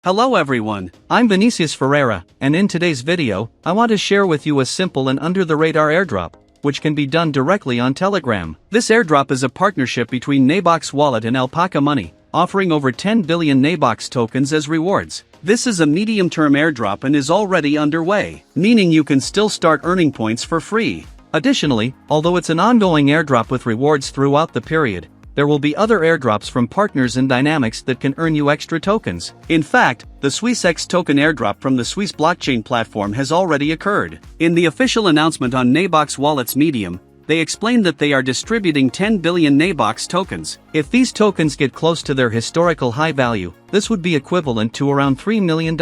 Hello everyone, I'm Vinicius Ferreira, and in today's video, I want to share with you a simple and under-the-radar airdrop, which can be done directly on Telegram. This airdrop is a partnership between Nabox wallet and Alpacamoney, offering over 10 billion Nabox tokens as rewards. This is a medium-term airdrop and is already underway, meaning you can still start earning points for free. Additionally, although it's an ongoing airdrop with rewards throughout the period, there will be other airdrops from partners and dynamics that can earn you extra tokens. In fact, the SwissX token airdrop from the Swiss blockchain platform has already occurred. In the official announcement on Nabox Wallet's Medium, they explained that they are distributing 10 billion Nabox tokens. If these tokens get close to their historical high value, this would be equivalent to around $3 million,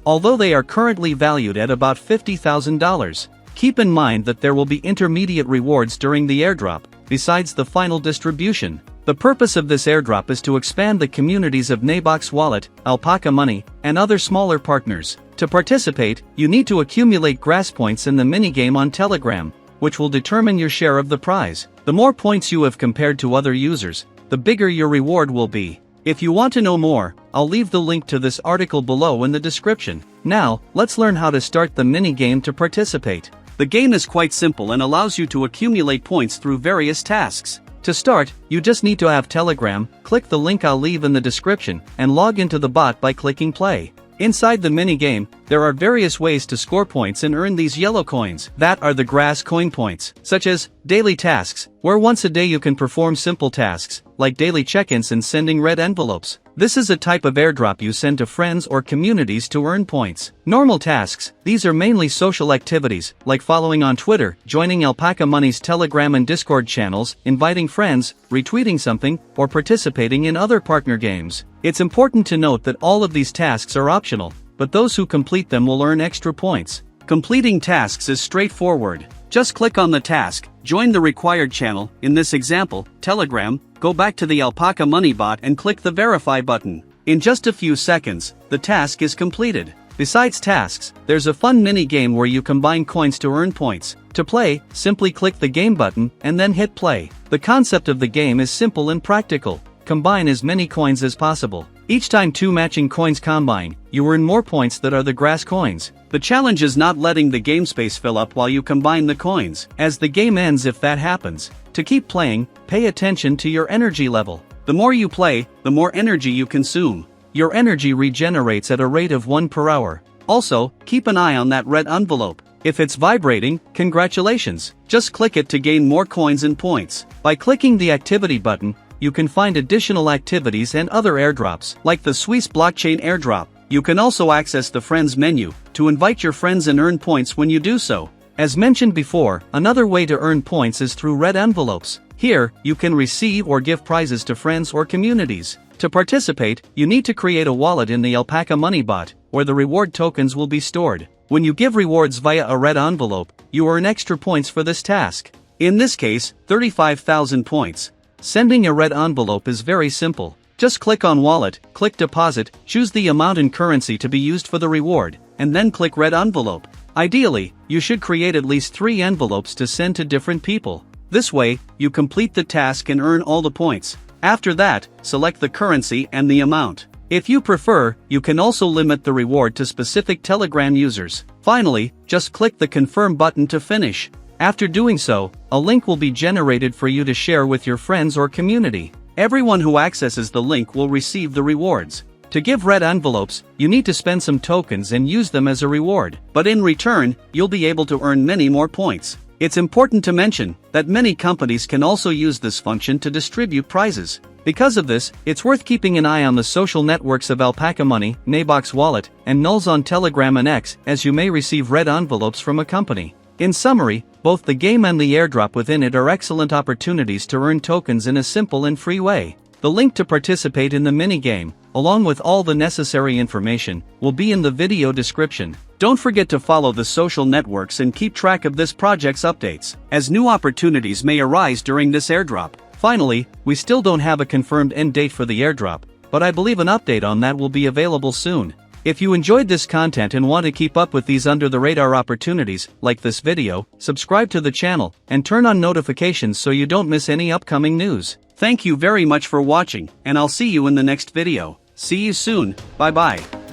although they are currently valued at about $50,000. Keep in mind that there will be intermediate rewards during the airdrop, besides the final distribution. The purpose of this airdrop is to expand the communities of Nabox Wallet, Alpacamoney, and other smaller partners. To participate, you need to accumulate grass points in the minigame on Telegram, which will determine your share of the prize. The more points you have compared to other users, the bigger your reward will be. If you want to know more, I'll leave the link to this article below in the description. Now, let's learn how to start the minigame to participate. The game is quite simple and allows you to accumulate points through various tasks. To start, you just need to have Telegram, click the link I'll leave in the description, and log into the bot by clicking play. Inside the minigame, there are various ways to score points and earn these yellow coins. That are the grass coin points, such as daily tasks, where once a day you can perform simple tasks, like daily check-ins and sending red envelopes. This is a type of airdrop you send to friends or communities to earn points. Normal tasks, these are mainly social activities, like following on Twitter, joining Alpacamoney's Telegram and Discord channels, inviting friends, retweeting something, or participating in other partner games. It's important to note that all of these tasks are optional, but those who complete them will earn extra points. Completing tasks is straightforward. Just click on the task, join the required channel, in this example, Telegram, go back to the Alpacamoney bot and click the verify button. In just a few seconds, the task is completed. Besides tasks, there's a fun mini-game where you combine coins to earn points. To play, simply click the game button and then hit play. The concept of the game is simple and practical. Combine as many coins as possible. Each time two matching coins combine, you earn more points that are the grass coins. The challenge is not letting the game space fill up while you combine the coins, as the game ends if that happens. To keep playing, pay attention to your energy level. The more you play, the more energy you consume. Your energy regenerates at a rate of 1 per hour. Also, keep an eye on that red envelope. If it's vibrating, congratulations. Just click it to gain more coins and points. By clicking the activity button, you can find additional activities and other airdrops, like the Swiss blockchain airdrop. You can also access the friends menu to invite your friends and earn points when you do so. As mentioned before, another way to earn points is through red envelopes. Here, you can receive or give prizes to friends or communities. To participate, you need to create a wallet in the Alpacamoney bot, where the reward tokens will be stored. When you give rewards via a red envelope, you earn extra points for this task. In this case, 35,000 points. Sending a red envelope is very simple. Just click on Wallet, click Deposit, choose the amount in currency to be used for the reward, and then click Red Envelope. Ideally, you should create at least 3 envelopes to send to different people. This way, you complete the task and earn all the points. After that, select the currency and the amount. If you prefer, you can also limit the reward to specific Telegram users. Finally, just click the Confirm button to finish. After doing so, a link will be generated for you to share with your friends or community. Everyone who accesses the link will receive the rewards. To give red envelopes, you need to spend some tokens and use them as a reward. But in return, you'll be able to earn many more points. It's important to mention that many companies can also use this function to distribute prizes. Because of this, it's worth keeping an eye on the social networks of Alpacamoney, Nabox Wallet, and NULS on Telegram and X, as you may receive red envelopes from a company. In summary, both the game and the airdrop within it are excellent opportunities to earn tokens in a simple and free way. The link to participate in the minigame, along with all the necessary information, will be in the video description. Don't forget to follow the social networks and keep track of this project's updates, as new opportunities may arise during this airdrop. Finally, we still don't have a confirmed end date for the airdrop, but I believe an update on that will be available soon. If you enjoyed this content and want to keep up with these under-the-radar opportunities, like this video, subscribe to the channel, and turn on notifications so you don't miss any upcoming news. Thank you very much for watching, and I'll see you in the next video. See you soon, bye bye.